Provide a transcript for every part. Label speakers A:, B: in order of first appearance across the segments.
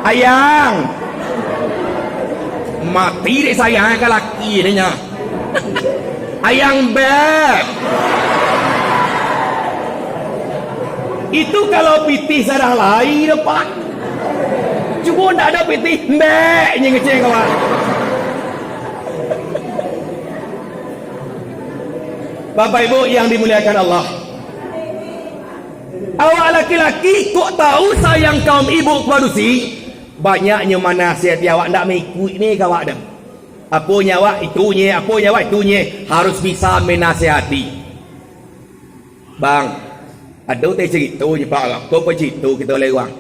A: Ayang. Mati dek sayang ke laki ni nya. Ayang beb. Itu kalau pitih sarang lain pak. Cuma tak ada pitih beb nya ngeceng kawan. Bapak Ibu yang dimuliakan Allah. Awak laki-laki kok tahu sayang kaum ibu produksi? Banyaknya mana nasihat awak tak mengikut ni kawak dah. Apa nyawa itunya, apa nyawa itunya, harus bisa menasihati. Bang, ada teh cerita je pak, kau apa cerita kita lewat.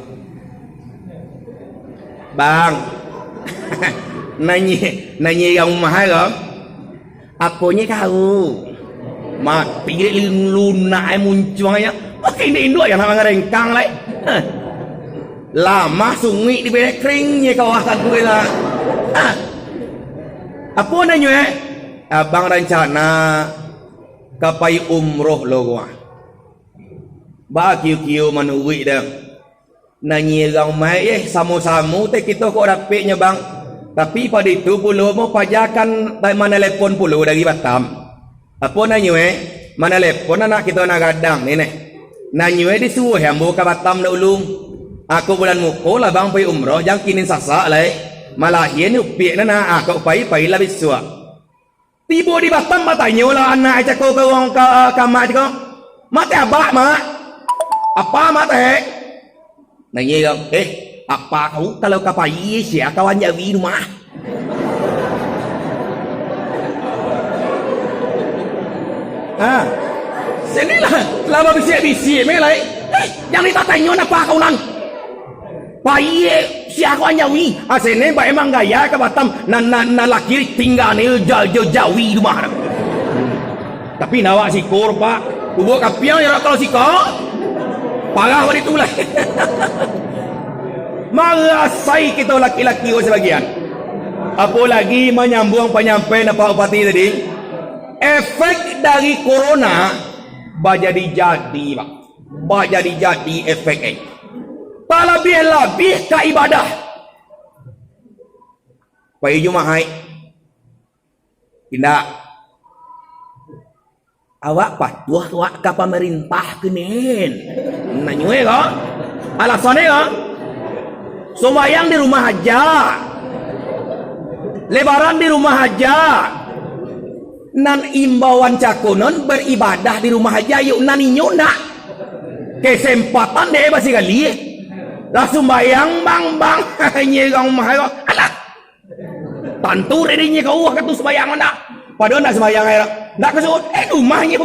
A: Bang, nanya yang mahal kan? Apanya kau? Mati lunak muncul ya. Okey ni induk yang nak ngerengkang lai. Lama sungai di bedek keringnya kawasan tu lah. Apa nanya abang rencana kapai umroh lo gua. Ba kiu-kiu manuwi dah. Nanya orang mai sama-sama teh kita kok dapatnya bang. Tapi pada itu puluh mau pajakan dari mana telepon puluh dari Batam. Apa nanya mana telepon anak kita nak gadang ni nih. Nanya disuruh yang bawa ke Batam dulu. Aku bulan muka lah bang pergi umrah. Jangan kini sasak lah. Malah ini upiak na aku pergi lah bisua. Tiba di Batam matanya lah anak aja kau ke orang kamar aja kau. Mati abak mak. Apa mati? Nanya kau. Apa kau kalau kau pergi siapa kawan jawi rumah? Sinilah lama bisik-bisik melai. Yang kita tanya apa kau nang? Baik siapa nyawi? Sini ba emang gaya ke Batam na laki tinggal ni jauh-jauh rumah. Tapi nawak sikor pak. Buat kapiang ya kalau sikor. Parah wali itulah. Merasai kita laki-laki sebagian. Apalagi menyambung penyampaian Pak Bupati tadi. Efek dari corona jadi pak. Jadi efek tak lebih ke ibadah. Pergi Jumaat tidak. Awak patuh awak ke pemerintah kenin. Nanya kok? Alasannya kok? Sembahyang di rumah aja. Lebaran di rumah aja. Nan imbauan cakonon beribadah di rumah aja. Yuk naninyo nak. Kesempatan deh masih kali. Langsung bayang bang nyerang mahal alah tantu redinya kau kata sembayang mana padahal nak sembayang nak kesuruh rumahnya